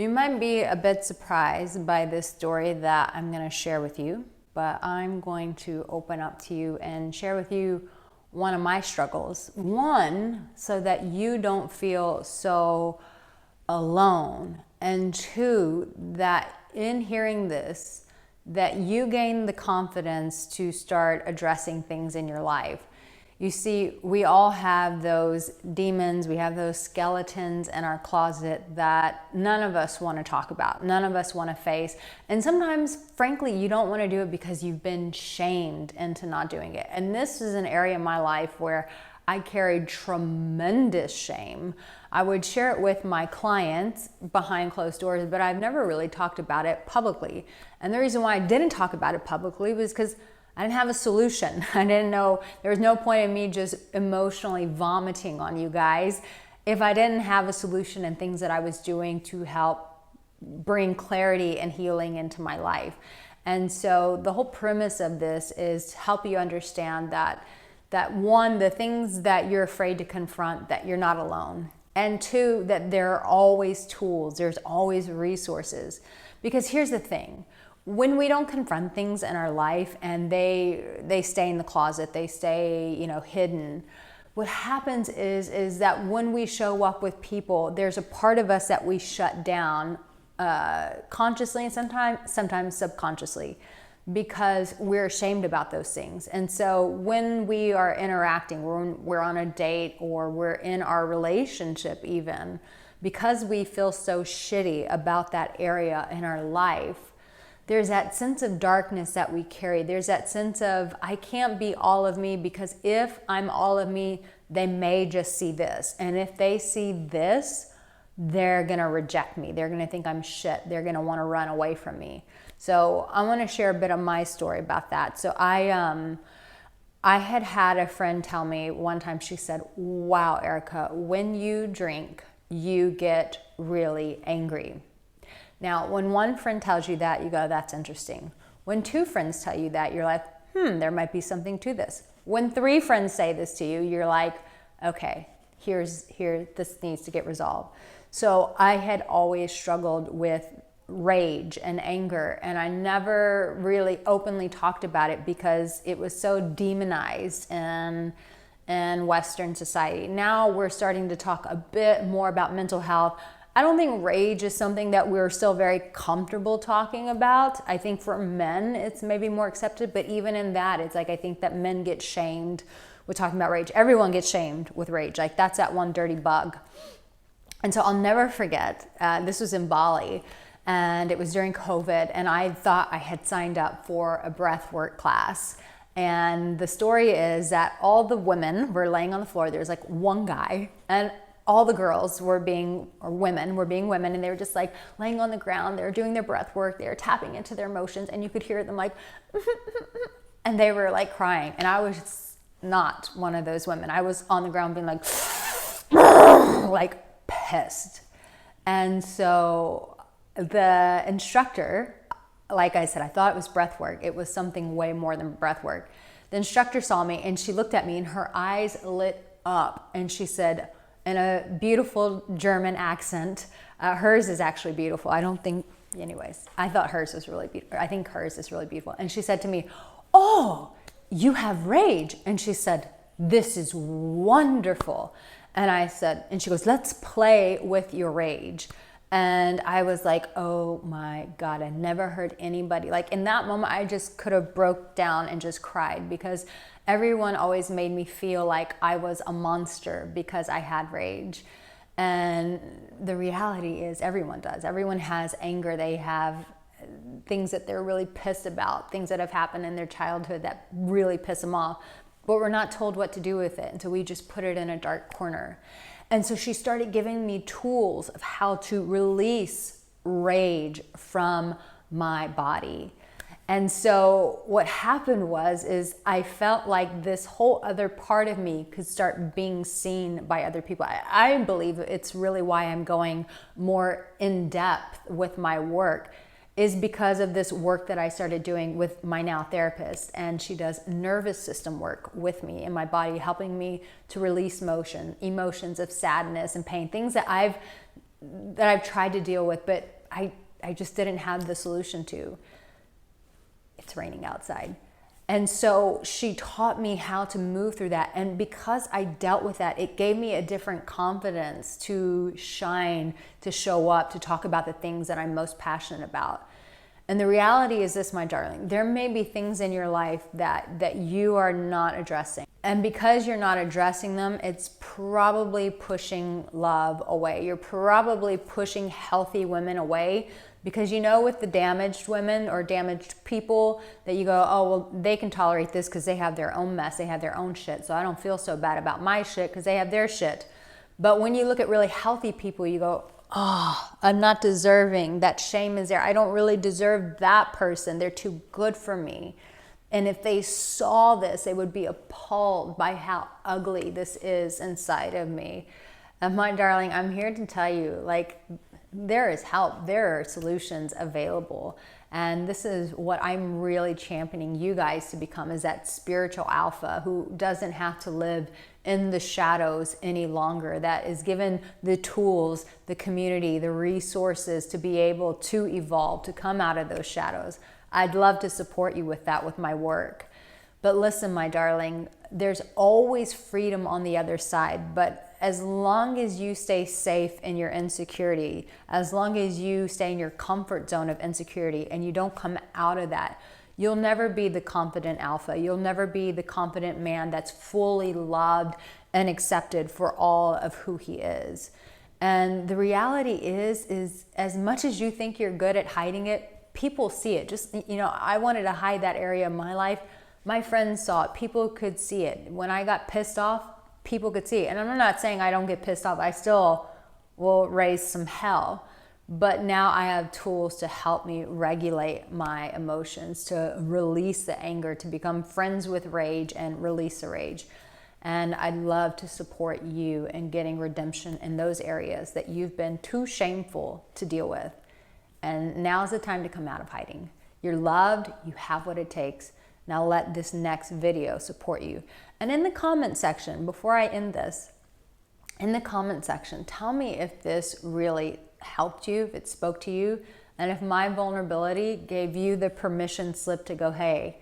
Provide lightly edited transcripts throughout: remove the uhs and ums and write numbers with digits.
You might be a bit surprised by this story that I'm going to share with you, but I'm going to open up to you and share with you one of my struggles. One, so that you don't feel so alone. And two, that in hearing this, that you gain the confidence to start addressing things in your life. You see, we all have those demons, we have those skeletons in our closet that none of us want to talk about, none of us want to face. And sometimes, frankly, you don't want to do it because you've been shamed into not doing it. And this is an area in my life where I carried tremendous shame. I would share it with my clients behind closed doors, but I've never really talked about it publicly. And the reason why I didn't talk about it publicly was because I didn't have a solution. I didn't know, there was no point in me just emotionally vomiting on you guys if I didn't have a solution and things that I was doing to help bring clarity and healing into my life. And so the whole premise of this is to help you understand that one, the things that you're afraid to confront, that you're not alone. And two, that there are always tools, there's always resources. Because here's the thing. When we don't confront things in our life and they stay in the closet, they stay, hidden, what happens is that when we show up with people, there's a part of us that we shut down consciously and sometimes subconsciously, because we're ashamed about those things. And so when we are interacting, we're on a date or we're in our relationship even, because we feel so shitty about that area in our life, there's that sense of darkness that we carry. There's that sense of, I can't be all of me, because if I'm all of me, they may just see this. And if they see this, they're going to reject me. They're going to think I'm shit. They're going to want to run away from me. So I want to share a bit of my story about that. So I had a friend tell me one time, she said, wow, Arica, when you drink, you get really angry. Now, when one friend tells you that, you go, that's interesting. When two friends tell you that, you're like, there might be something to this. When three friends say this to you, you're like, okay, this needs to get resolved. So I had always struggled with rage and anger, and I never really openly talked about it because it was so demonized in Western society. Now we're starting to talk a bit more about mental health. I don't think rage is something that we're still very comfortable talking about. I think for men, it's maybe more accepted, but even in that, it's like, I think that men get shamed with talking about rage. Everyone gets shamed with rage. Like, that's that one dirty bug. And so I'll never forget, this was in Bali, and it was during COVID, and I thought I had signed up for a breathwork class. And the story is that all the women were laying on the floor. There was like one guy, and all the girls were being women, and they were just like laying on the ground. They were doing their breath work. They were tapping into their emotions, and you could hear them like, and they were like crying. And I was not one of those women. I was on the ground being like, like pissed. And so the instructor, like I said, I thought it was breath work. It was something way more than breath work. The instructor saw me, and she looked at me, and her eyes lit up, and she said, in a beautiful German accent, hers is actually beautiful. I don't think, anyways, I thought hers was really beautiful. I think hers is really beautiful. And she said to me, oh, you have rage. And she said, this is wonderful. And I said, and she goes, let's play with your rage. And I was like, oh my God, I never heard anybody, like in that moment, I just could have broke down and just cried, because everyone always made me feel like I was a monster because I had rage. And the reality is everyone does. Everyone has anger. They have things that they're really pissed about, things that have happened in their childhood that really piss them off. But we're not told what to do with it, and so we just put it in a dark corner. And so she started giving me tools of how to release rage from my body. And so what happened is I felt like this whole other part of me could start being seen by other people. I believe it's really why I'm going more in depth with my work, is because of this work that I started doing with my now therapist. And she does nervous system work with me in my body, helping me to release emotions of sadness and pain, things that I've that I've tried to deal with, but I just didn't have the solution to. It's raining outside. And so she taught me how to move through that. And because I dealt with that, it gave me a different confidence to shine, to show up, to talk about the things that I'm most passionate about. And the reality is this, my darling, there may be things in your life that you are not addressing. And because you're not addressing them, it's probably pushing love away. You're probably pushing healthy women away, because with the damaged women or damaged people that you go, oh, well, they can tolerate this because they have their own mess, they have their own shit, so I don't feel so bad about my shit because they have their shit. But when you look at really healthy people, you go, oh, I'm not deserving. That shame is there. I don't really deserve that person. They're too good for me. And if they saw this, they would be appalled by how ugly this is inside of me. And my darling, I'm here to tell you, there is help. There are solutions available. And this is what I'm really championing you guys to become, is that spiritual alpha who doesn't have to live in the shadows any longer, that is given the tools, the community, the resources to be able to evolve, to come out of those shadows. I'd love to support you with that, with my work. But listen, my darling, there's always freedom on the other side. But as long as you stay safe in your insecurity, as long as you stay in your comfort zone of insecurity and you don't come out of that, you'll never be the confident alpha. You'll never be the confident man that's fully loved and accepted for all of who he is. And the reality is as much as you think you're good at hiding it, people see it. Just, I wanted to hide that area of my life. My friends saw it. People could see it. When I got pissed off, people could see it. And I'm not saying I don't get pissed off. I still will raise some hell. But now I have tools to help me regulate my emotions, to release the anger, to become friends with rage and release the rage. And I'd love to support you in getting redemption in those areas that you've been too shameful to deal with. And now's the time to come out of hiding. You're loved. You have what it takes. Now let this next video support you. And in the comment section, before I end this, in the comment section, tell me if this really helped you, if it spoke to you, and if my vulnerability gave you the permission slip to go, hey,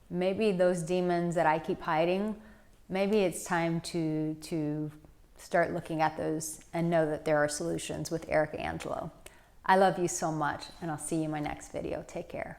maybe those demons that I keep hiding, maybe it's time to start looking at those and know that there are solutions with Arica Angelo. I love you so much, and I'll see you in my next video. Take care.